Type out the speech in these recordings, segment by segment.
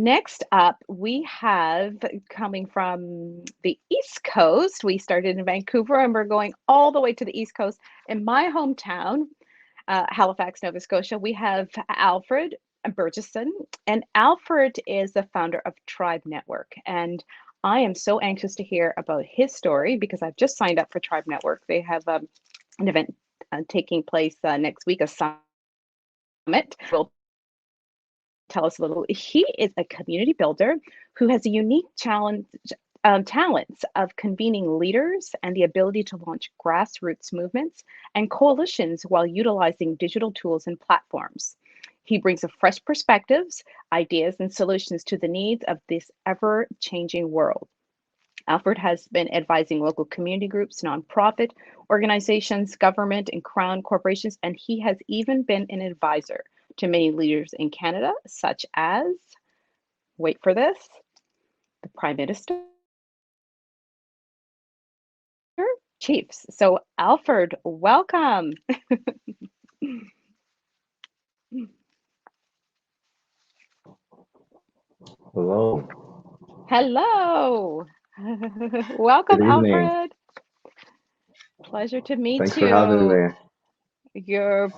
Next up, we have coming from the East Coast. We started in Vancouver and we're going all the way to the East Coast. In my hometown, Halifax, Nova Scotia, we have Alfred Burgesson. And Alfred is the founder of Tribe Network. And I am so anxious to hear about his story because I've just signed up for Tribe Network. They have an event taking place next week, a summit. We'll tell us a little. He is a community builder who has a unique talents of convening leaders and the ability to launch grassroots movements and coalitions while utilizing digital tools and platforms. He brings a fresh perspectives, ideas, and solutions to the needs of this ever-changing world. Alfred has been advising local community groups, nonprofit organizations, government, and crown corporations, and he has even been an advisor to many leaders in Canada, such as, wait for this, the Prime Minister, Chiefs. So, Alfred, welcome. Hello. Hello. Welcome, Good evening. Alfred. Pleasure to meet Thanks for having you. me. We're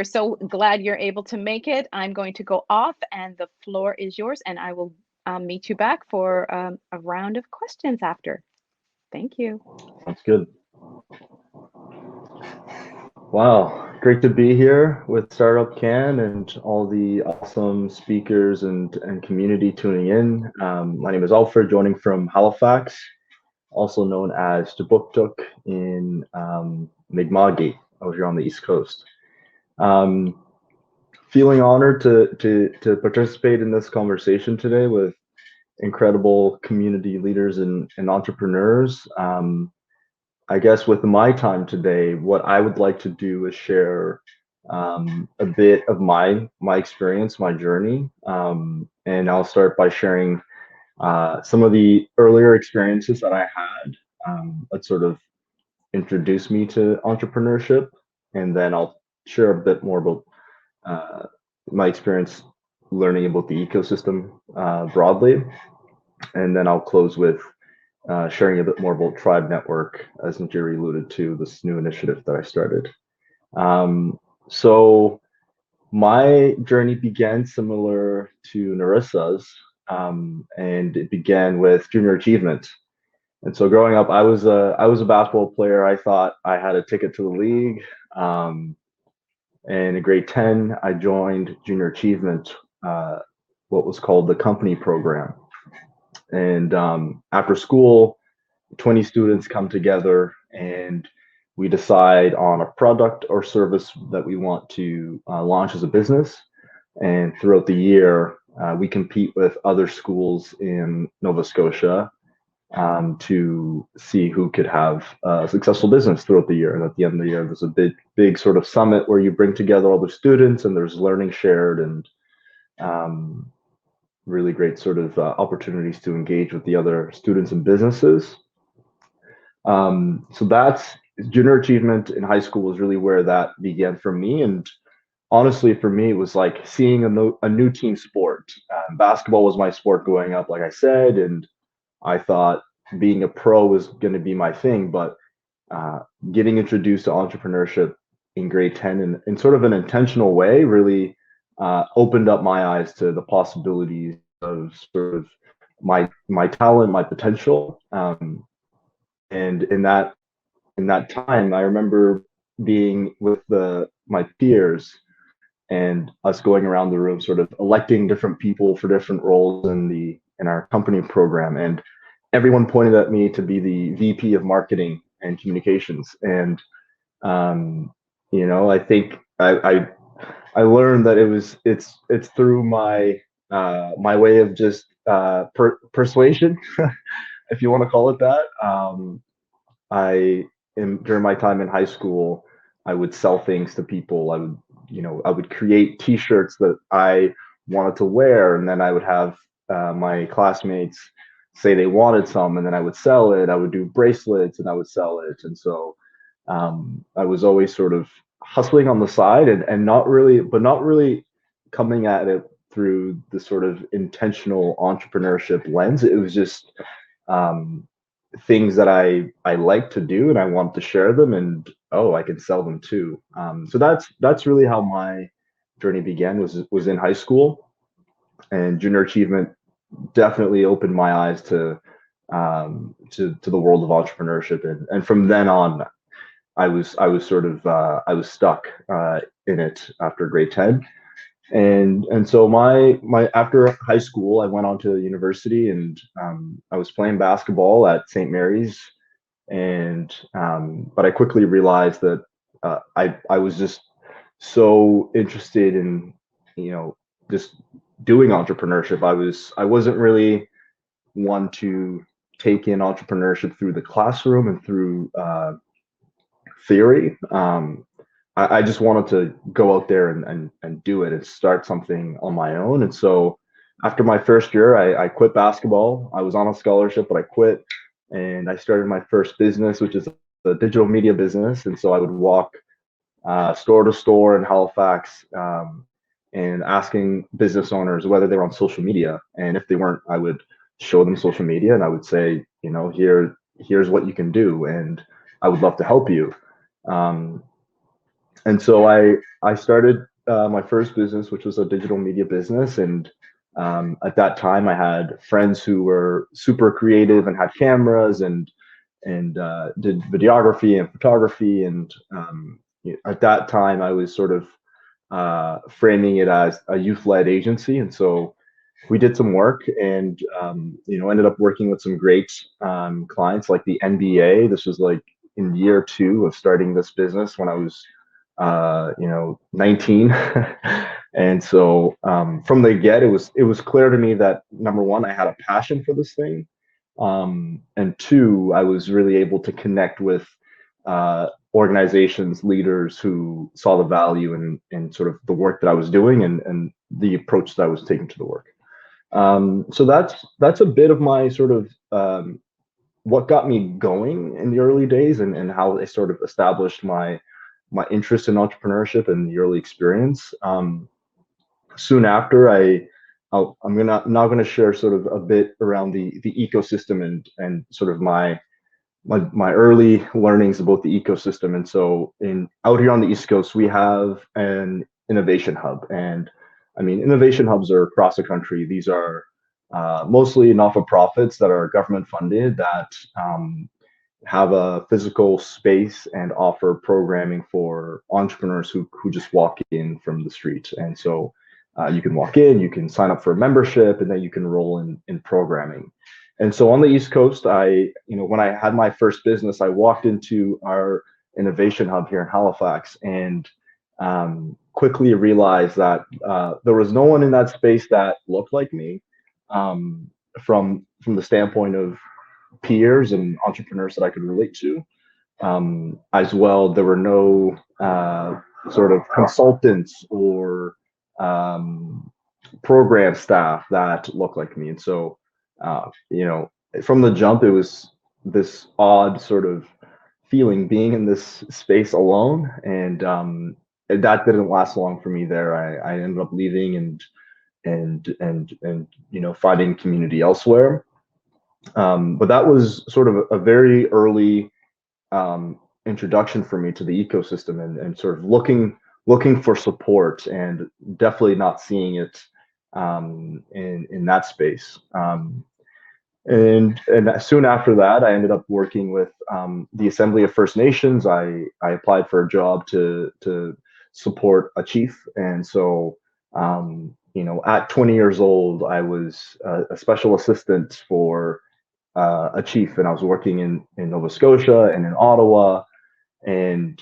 so glad you're able to make it. I'm going to go off and the floor is yours, and I will meet you back for a round of questions after. Thank you. That's good. Wow, great to be here with Startup Can and all the awesome speakers and community tuning in. My name is Alfred, joining from Halifax, also known as Tubuktuk in Mi'kma'ki out here on the East Coast. Feeling honored to participate in this conversation today with incredible community leaders and entrepreneurs. I guess with my time today, what I would like to do is share a bit of my experience, my journey, and I'll start by sharing some of the earlier experiences that I had that sort of introduced me to entrepreneurship, and then I'll share a bit more about my experience learning about the ecosystem broadly, and then I'll close with sharing a bit more about Tribe Network, as Njeri alluded to, this new initiative that I started. So my journey began similar to Narissa's, and it began with junior achievement. And so growing up, I was a basketball player. I thought I had a ticket to the league. And in grade 10, I joined junior achievement, what was called the company program. And after school, 20 students come together and we decide on a product or service that we want to launch as a business. And throughout the year, we compete with other schools in Nova Scotia to see who could have a successful business throughout the year. And at the end of the year, there's a big sort of summit where you bring together all the students and there's learning shared and really great sort of opportunities to engage with the other students and businesses. So that's junior achievement in high school was really where that began for me. And honestly, for me, it was like seeing a new team sport. Basketball was my sport growing up, like I said, and I thought being a pro was going to be my thing. But getting introduced to entrepreneurship in grade 10 in sort of an intentional way really opened up my eyes to the possibilities of sort of my talent, my potential. And in that time, I remember being with my peers and us going around the room, sort of electing different people for different roles in our company program, and everyone pointed at me to be the VP of marketing and communications. And I think I learned that it's through my way of just persuasion, if you want to call it that. During my time in high school, I would sell things to people. I would create T-shirts that I wanted to wear, and then I would have my classmates say they wanted some, and then I would sell it. I would do bracelets, and I would sell it. And so I was always sort of hustling on the side, and not really coming at it through the sort of intentional entrepreneurship lens. It was just um, things that I like to do and I want to share them, and oh, I can sell them too. So that's really how my journey began, was in high school, and junior achievement definitely opened my eyes to the world of entrepreneurship, and from then on I was sort of I was stuck in it after grade 10. And so my after high school I went on to university, and I was playing basketball at St. Mary's, and but I quickly realized that I was just so interested in, you know, just doing entrepreneurship. I wasn't really one to take in entrepreneurship through the classroom and through theory. I just wanted to go out there and do it and start something on my own. And so after my first year, I quit basketball. I was on a scholarship, but I quit, and I started my first business, which is a digital media business. And so I would walk store to store in Halifax, and asking business owners whether they were on social media. And if they weren't, I would show them social media, and I would say, you know, here's what you can do, and I would love to help you. Um, and so I started my first business, which was a digital media business. And at that time, I had friends who were super creative and had cameras and did videography and photography. And at that time, I was sort of framing it as a youth-led agency. And so we did some work, and ended up working with some great clients like the NBA. This was like in year two of starting this business when I was 19. And so from the get, it was clear to me that number one, I had a passion for this thing, and two, I was really able to connect with organizations, leaders who saw the value in sort of the work that I was doing, and the approach that I was taking to the work. So that's a bit of my sort of what got me going in the early days, and how I sort of established my interest in entrepreneurship and the early experience. Soon after, I'm now gonna share sort of a bit around the ecosystem, and sort of my early learnings about the ecosystem. And so in out here on the East Coast, we have an innovation hub. And I mean, innovation hubs are across the country. These are mostly not-for-profits that are government funded, that have a physical space and offer programming for entrepreneurs who just walk in from the street. And so you can walk in, you can sign up for a membership, and then you can roll in programming. And so on the East Coast, when I had my first business, I walked into our innovation hub here in Halifax, and quickly realized that there was no one in that space that looked like me, from the standpoint of peers and entrepreneurs that I could relate to. As well, there were no sort of consultants or program staff that looked like me. And so, from the jump, it was this odd sort of feeling being in this space alone. And that didn't last long for me there. I ended up leaving and finding community elsewhere. But that was sort of a very early introduction for me to the ecosystem, and sort of looking for support, and definitely not seeing it in that space. And soon after that, I ended up working with the Assembly of First Nations. I applied for a job to support a chief. And so at 20 years old, I was a special assistant for a chief, and I was working in Nova Scotia and in Ottawa, and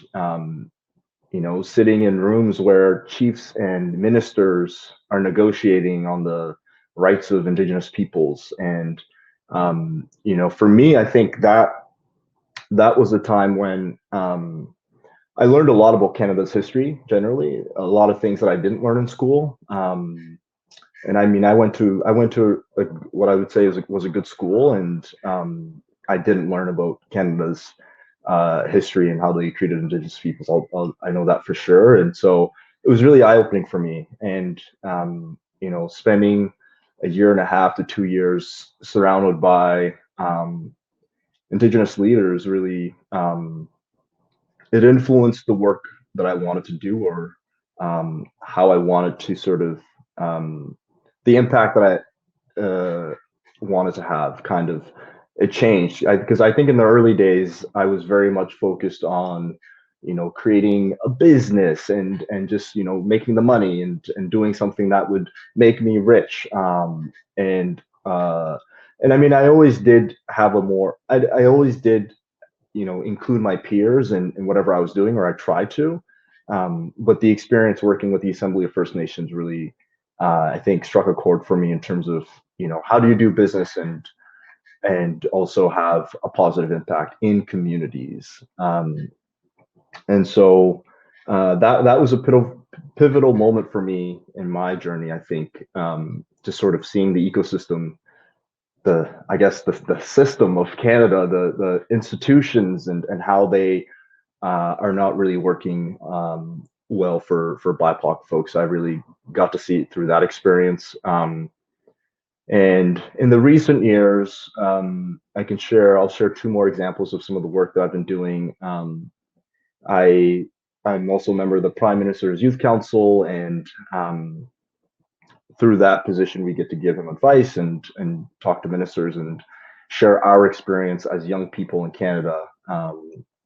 sitting in rooms where chiefs and ministers are negotiating on the rights of Indigenous peoples. And for me, I think that was a time when I learned a lot about Canada's history generally, a lot of things that I didn't learn in school. And I mean, I went to what I would say was a good school, and I didn't learn about Canada's history and how they treated Indigenous peoples. I know that for sure. And so it was really eye opening for me. And spending a year and a half to 2 years surrounded by Indigenous leaders really it influenced the work that I wanted to do, or how I wanted to sort of the impact that I wanted to have. Kind of, it changed because I think in the early days I was very much focused on creating a business and just making the money and doing something that would make me rich. And I mean, I always did have a more I always did include my peers in whatever I was doing, or I tried to. But the experience working with the Assembly of First Nations really, I think, struck a chord for me in terms of how do you do business and also have a positive impact in communities. And so that was a pivotal moment for me in my journey. I think just sort of seeing the ecosystem, I guess the system of Canada, the institutions and how they are not really working well for BIPOC folks. I really got to see it through that experience. And in the recent years, I'll share two more examples of some of the work that I've been doing. I'm also a member of the Prime Minister's Youth Council, and through that position, we get to give him advice and talk to ministers and share our experience as young people in Canada,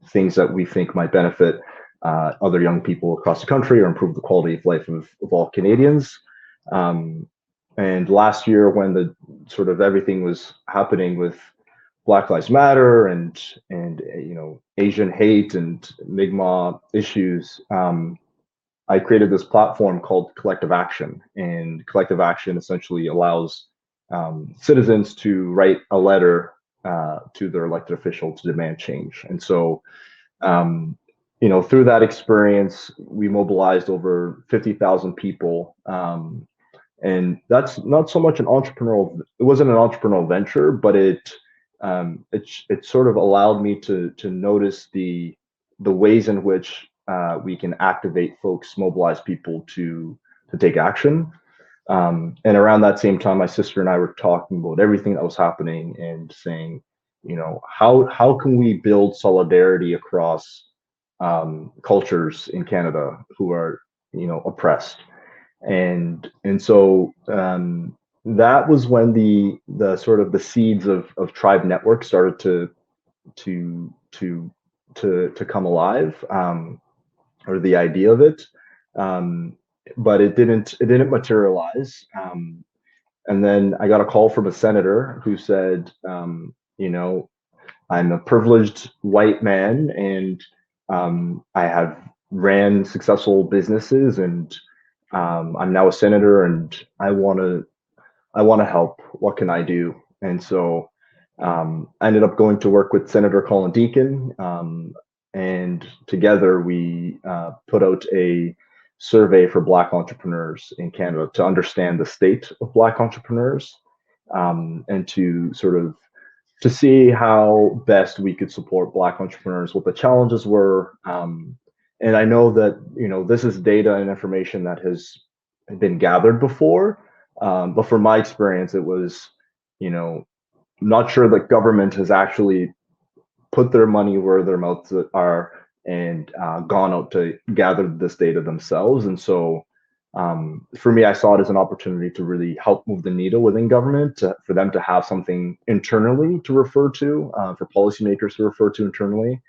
things that we think might benefit other young people across the country or improve the quality of life of all Canadians. And last year, when the sort of everything was happening with Black Lives Matter and Asian hate and Mi'kmaq issues, I created this platform called Collective Action, and Collective Action essentially allows citizens to write a letter to their elected official to demand change. And so, through that experience, we mobilized over 50,000 people. And that's not so much it wasn't an entrepreneurial venture, but it sort of allowed me to notice the ways in which we can activate folks, mobilize people to take action. And around that same time, my sister and I were talking about everything that was happening and saying, how can we build solidarity across cultures in Canada who are, oppressed. And so that was when the sort of the seeds of Tribe Network started to come alive, or the idea of it, but it didn't materialize. And then I got a call from a senator who said, I'm a privileged white man, and I have ran successful businesses, and I'm now a senator, and I want to help. What can I do? And so I ended up going to work with Senator Colin Deacon, and together we put out a survey for Black entrepreneurs in Canada to understand the state of Black entrepreneurs, and to sort of to see how best we could support Black entrepreneurs, what the challenges were. And I know that this is data and information that has been gathered before, but from my experience, it was not sure that government has actually put their money where their mouths are and gone out to gather this data themselves. And so for me, I saw it as an opportunity to really help move the needle within government, for them to have something internally to refer to, for policymakers to refer to internally.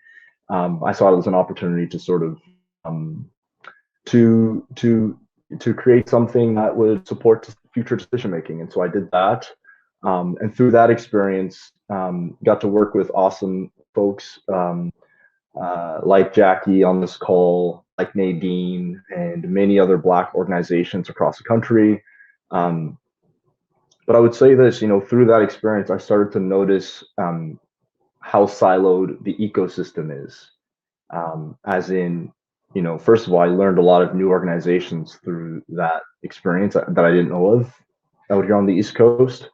I saw it as an opportunity to sort of to create something that would support future decision making. And so I did that, and through that experience, got to work with awesome folks, like Jackie on this call, like Nadine, and many other Black organizations across the country. But I would say this, through that experience, I started to notice how siloed the ecosystem is. As in, first of all, I learned a lot of new organizations through that experience that I didn't know of out here on the East Coast.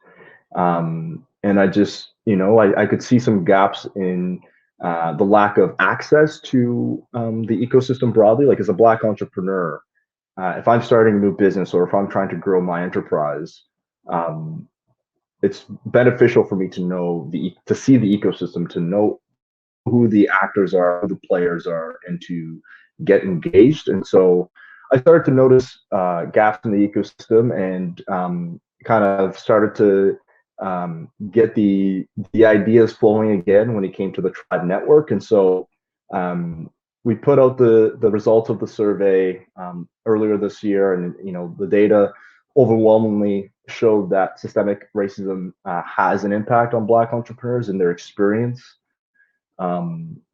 And I just, I could see some gaps in the lack of access to the ecosystem broadly. Like, as a Black entrepreneur, if I'm starting a new business or if I'm trying to grow my enterprise, um, it's beneficial for me to know to see the ecosystem, to know who the actors are, who the players are, and to get engaged. And so I started to notice gaps in the ecosystem, and kind of started to get the ideas flowing again when it came to the Tribe Network. And so um, we put out the results of the survey earlier this year, and the data overwhelmingly showed that systemic racism has an impact on Black entrepreneurs and their experience.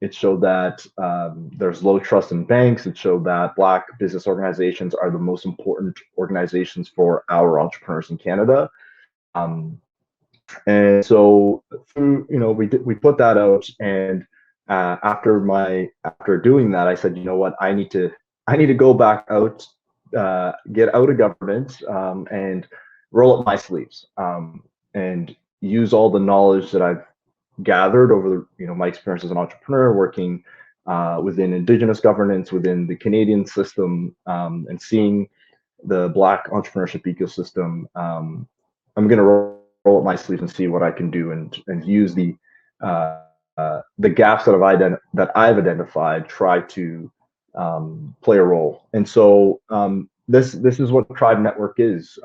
It showed that there's low trust in banks. It showed that Black business organizations are the most important organizations for our entrepreneurs in Canada. Um, and so through, we put that out, and after doing that, I said, you know what, I need to go back out, get out of government, and roll up my sleeves, and use all the knowledge that I've gathered over my experience as an entrepreneur working within Indigenous governance, within the Canadian system, and seeing the Black entrepreneurship ecosystem. I'm going to roll up my sleeves and see what I can do, and use the gaps that I've identified, try to play a role. And so this is what Tribe Network is.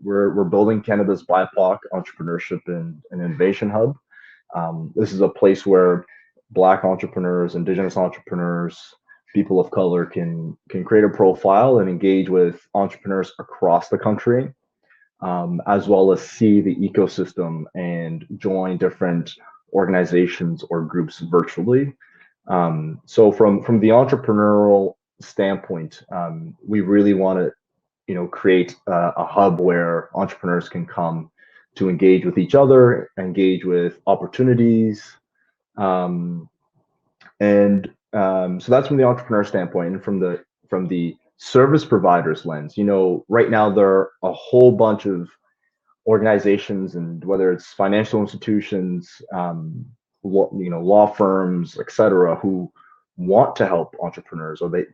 We're building Canada's BIPOC entrepreneurship and innovation hub. This is a place where Black entrepreneurs, Indigenous entrepreneurs, people of color can create a profile and engage with entrepreneurs across the country, as well as see the ecosystem and join different organizations or groups virtually. So from the entrepreneurial standpoint, we really want to create a hub where entrepreneurs can come to engage with each other, engage with opportunities, um, and so that's from the entrepreneur standpoint. And from the service providers lens, right now there are a whole bunch of organizations, and whether it's financial institutions, law firms, etc., who want to help entrepreneurs, or a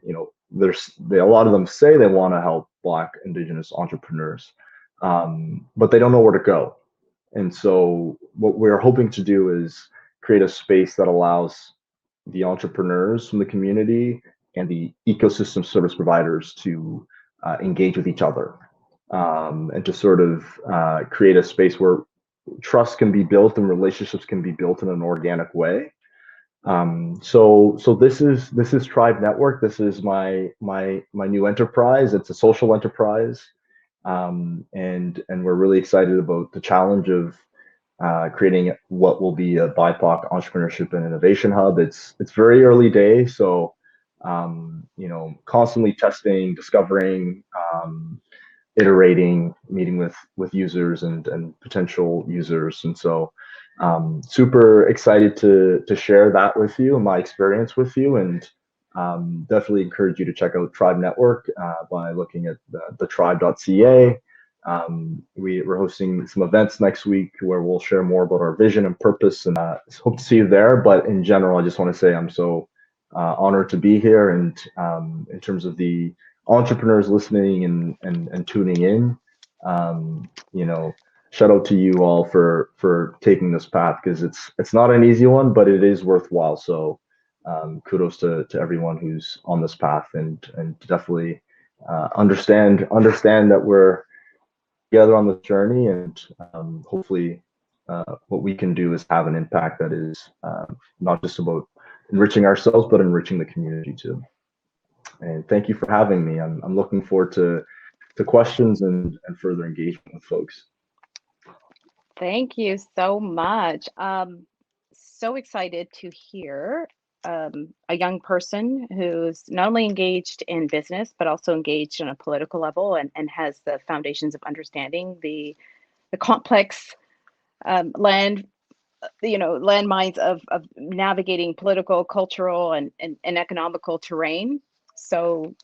lot of them say they want to help Black, Indigenous entrepreneurs, but they don't know where to go. And so what we're hoping to do is create a space that allows the entrepreneurs from the community and the ecosystem service providers to engage with each other, and to sort of create a space where trust can be built and relationships can be built in an organic way. So this is Tribe Network. This is my new enterprise. It's a social enterprise, and we're really excited about the challenge of creating what will be a BIPOC entrepreneurship and innovation hub. It's very early days, so constantly testing, discovering, iterating, meeting with users and potential users. And so super excited to share that with you and my experience with you, and definitely encourage you to check out Tribe Network by looking at the tribe.ca. We're hosting some events next week where we'll share more about our vision and purpose, and hope to see you there. But in general, I just want to say I'm so honored to be here. And in terms of the entrepreneurs listening and tuning in, um, you know, shout out to you all for taking this path, because it's not an easy one, but it is worthwhile. So kudos to everyone who's on this path, and definitely understand that we're together on this journey, and hopefully what we can do is have an impact that is not just about enriching ourselves, but enriching the community too. And thank you for having me. I'm looking forward to questions and further engagement with folks. Thank you so much. So excited to hear a young person who's not only engaged in business, but also engaged on a political level, and has the foundations of understanding the complex landmines of navigating political, cultural, and economical terrain. So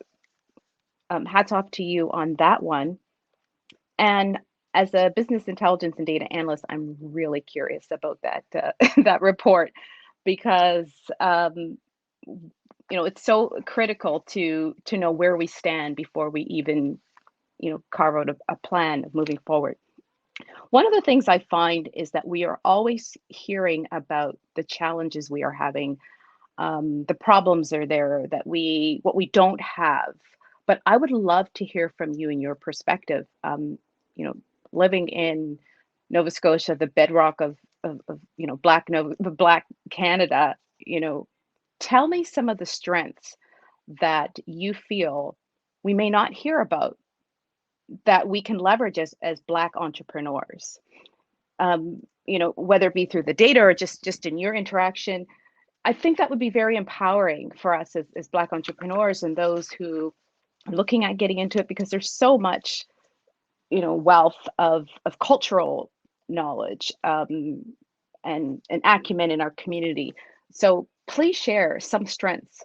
hats off to you on that one. And as a business intelligence and data analyst, I'm really curious about that that report, because it's so critical to know where we stand before we even, carve out a plan of moving forward. One of the things I find is that we are always hearing about the challenges we are having, the problems are there that what we don't have. But I would love to hear from you and your perspective. You know, living in Nova Scotia, the bedrock of Black Canada. Tell me some of the strengths that you feel we may not hear about that we can leverage as Black entrepreneurs. Whether it be through the data or just in your interaction. I think that would be very empowering for us as Black entrepreneurs and those who are looking at getting into it, because there's so much, wealth of cultural knowledge, and acumen in our community. So please share some strengths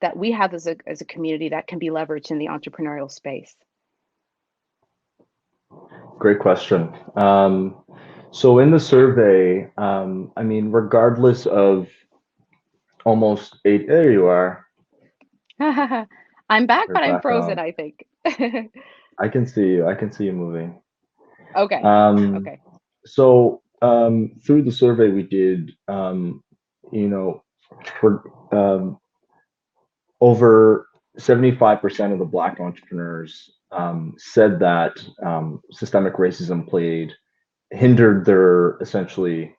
that we have as a community that can be leveraged in the entrepreneurial space. Great question. So in the survey, I mean, regardless of almost eight, there you are. I'm back, You're but I'm back frozen, on. I think. I can see you. I can see you moving. Okay. Um, Okay. through the survey we did, you know, for over 75% of the Black entrepreneurs said that systemic racism hindered their essentially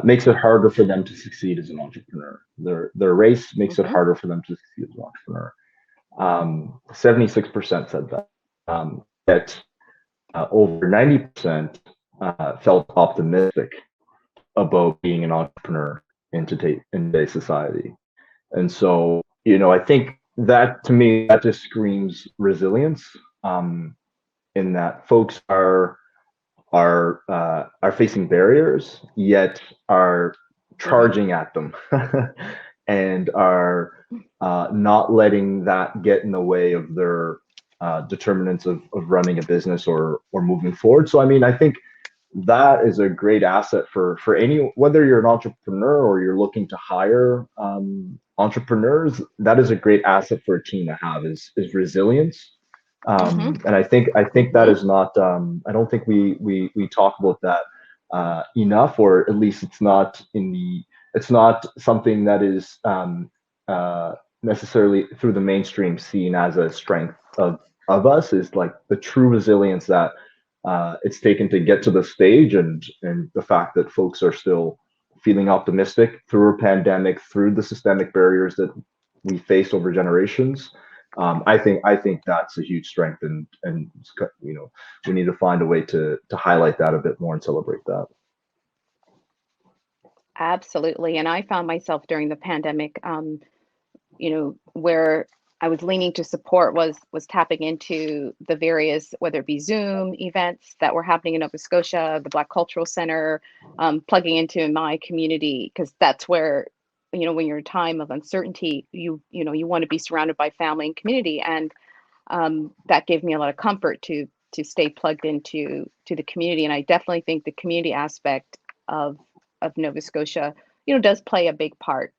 makes it harder for them to succeed as an entrepreneur. Their race makes it Hmm. harder for them to succeed as an entrepreneur. 76% said that. Yet over 90% felt optimistic about being an entrepreneur in today's society. And so, I think that to me, that just screams resilience, in that folks are facing barriers, yet are Hmm. charging at them, and are not letting that get in the way of their determinants of running a business or moving forward. So, I mean, I think that is a great asset for any, whether you're an entrepreneur or you're looking to hire entrepreneurs. That is a great asset for a team to have, is resilience. Hmm. And I think that Hmm. is not, I don't think we talk about that enough, or at least it's not something that is necessarily through the mainstream seen as a strength of us, is like the true resilience that it's taken to get to the stage, and the fact that folks are still feeling optimistic through a pandemic, through the systemic barriers that we face over generations. I think that's a huge strength, and we need to find a way to highlight that a bit more and celebrate that. Absolutely. And I found myself during the pandemic, where I was leaning to support was tapping into the various, whether it be Zoom events that were happening in Nova Scotia, the Black Cultural Center, plugging into my community, because that's where, when you're in a time of uncertainty, you want to be surrounded by family and community, and that gave me a lot of comfort to stay plugged to the community. And I definitely think the community aspect of Nova Scotia, does play a big part,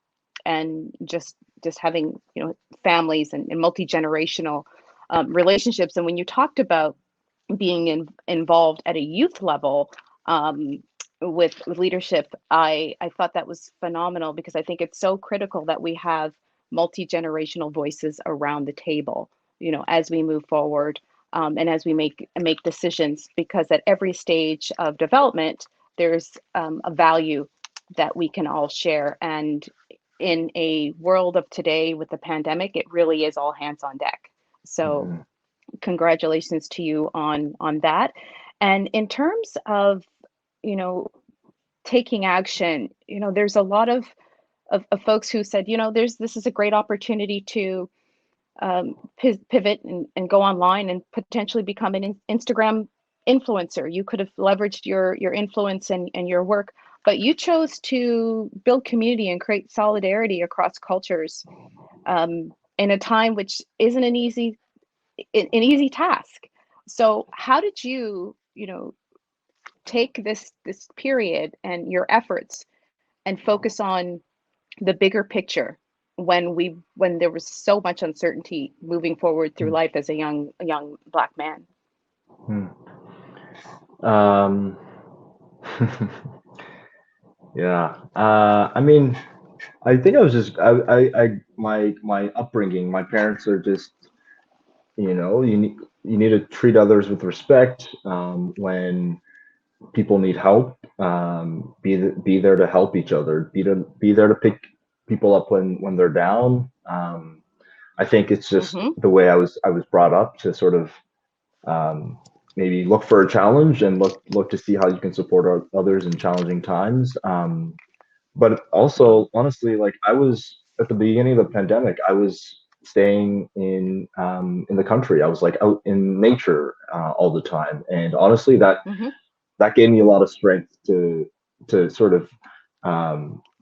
and just having families and multi-generational relationships. And when you talked about being involved at a youth level, with leadership, I thought that was phenomenal, because I think it's so critical that we have multi-generational voices around the table, as we move forward, and as we make decisions, because at every stage of development there's a value that we can all share. And in a world of today with the pandemic, it really is all hands on deck. So Mhm. congratulations to you on that. And in terms of, you know taking action, there's a lot of folks who said, this is a great opportunity to pivot and go online and potentially become an Instagram influencer. You could have leveraged your influence and your work, but you chose to build community and create solidarity across cultures, in a time which isn't an easy task. So how did you take this period and your efforts and focus on the bigger picture when there was so much uncertainty moving forward through life as a young Black man? Hmm. Um, yeah. I mean, I think I was just my upbringing. My parents are just, you need to treat others with respect. When people need help, be there to help each other. Be there to pick people up when they're down. I think it's just Mm-hmm. the way I was brought up to sort of, um, maybe look for a challenge and look to see how you can support others in challenging times. But also, honestly, like I was at the beginning of the pandemic, I was staying in the country. I was like out in nature all the time, and honestly, Mm-hmm. that gave me a lot of strength to sort of,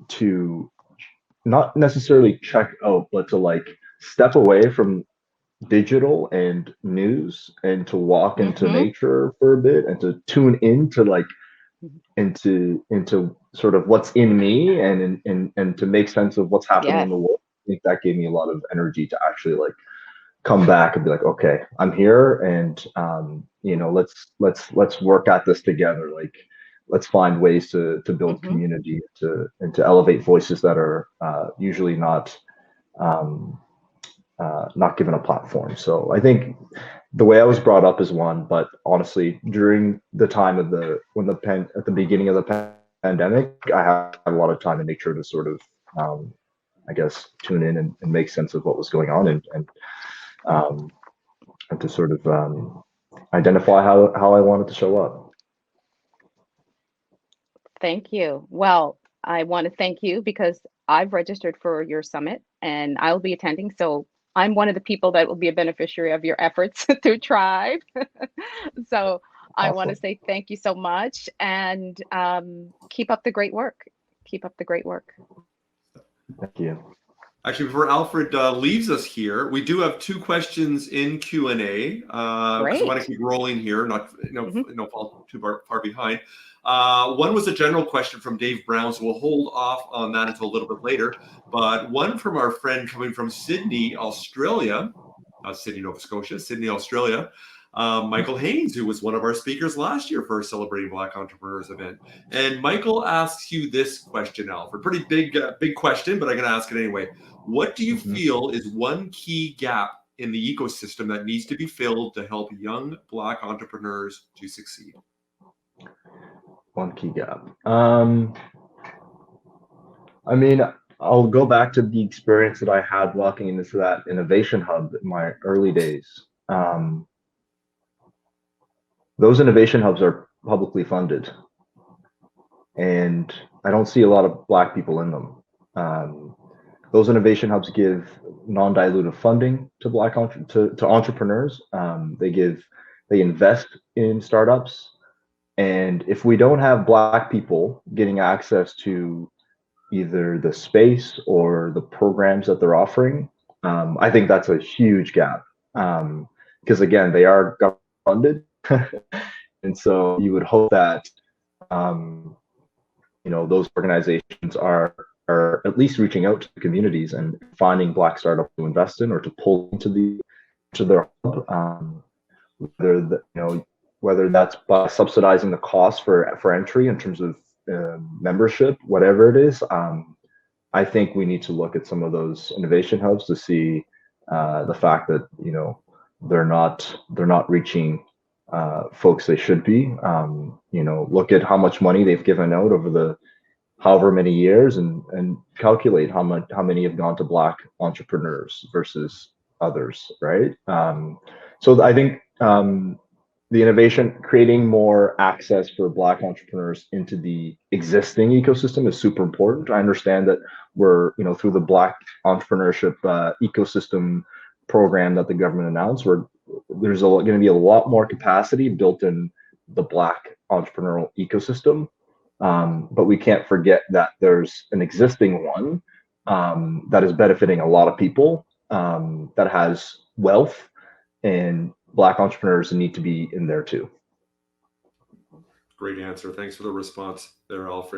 to not necessarily check out, but to like step away from digital and news and to walk into Mm-hmm. nature for a bit and to tune into like into sort of what's in me and to make sense of what's happening in Yes. the world. I think that gave me a lot of energy to actually like come back and be like, okay, I'm here, and let's work at this together. Like, let's find ways to build Mm-hmm. community, to elevate voices that are usually um, not given a platform. So I think the way I was brought up is one, but honestly, during the time of the when the pen at the beginning of the pandemic, I had a lot of time in nature to sort of, I guess, tune in and make sense of what was going on, um, and to sort of, identify how I wanted to show up. Thank you. Well, I want to thank you because I've registered for your summit and I'll be attending. So I'm one of the people that will be a beneficiary of your efforts through Tribe. So I want to Awesome. say thank you so much and keep up the great work. Keep up the great work. Thank you. Actually, before Alfred leaves us here, we do have two questions in Q&A because I want to Great. keep rolling here, not Hmm. fall too far behind. One was a general question from Dave Brown, so we'll hold off on that until a little bit later. But one from our friend coming from Sydney, Australia, Sydney, Nova Scotia, Sydney, Australia, Michael Haynes, who was one of our speakers last year for our Celebrating Black Entrepreneurs event. And Michael asks you this question, Alfred. Pretty big question, but I'm going to ask it anyway. What do you Mhm. feel is one key gap in the ecosystem that needs to be filled to help young Black entrepreneurs to succeed? One key gap. I mean, I'll go back to the experience that I had walking into that innovation hub in my early days. Those innovation hubs are publicly funded, and I don't see a lot of Black people in them. Um, those innovation hubs give non-dilutive funding to to entrepreneurs. They invest in startups, and if we don't have Black people getting access to either the space or the programs that they're offering, I think that's a huge gap. Because again, they are government funded, and so you would hope that, um, those organizations are at least reaching out to the communities and finding Black startups to invest in or to pull into their hub. Whether whether that's by subsidizing the cost for entry in terms of membership, whatever it is. I think we need to look at some of those innovation hubs to see the fact that they're not reaching folks they should be. Look at how much money they've given out over the however many years, and calculate how many have gone to Black entrepreneurs versus others, right? So I think, the innovation, creating more access for Black entrepreneurs into the existing ecosystem is super important. I understand that we're, through the Black entrepreneurship ecosystem program that the government announced, where there's going to be a lot more capacity built in the Black entrepreneurial ecosystem. But we can't forget that there's an existing one, that is benefiting a lot of people, that has wealth, and Black entrepreneurs need to be in there too. Great answer. Thanks for the response there, Alfred.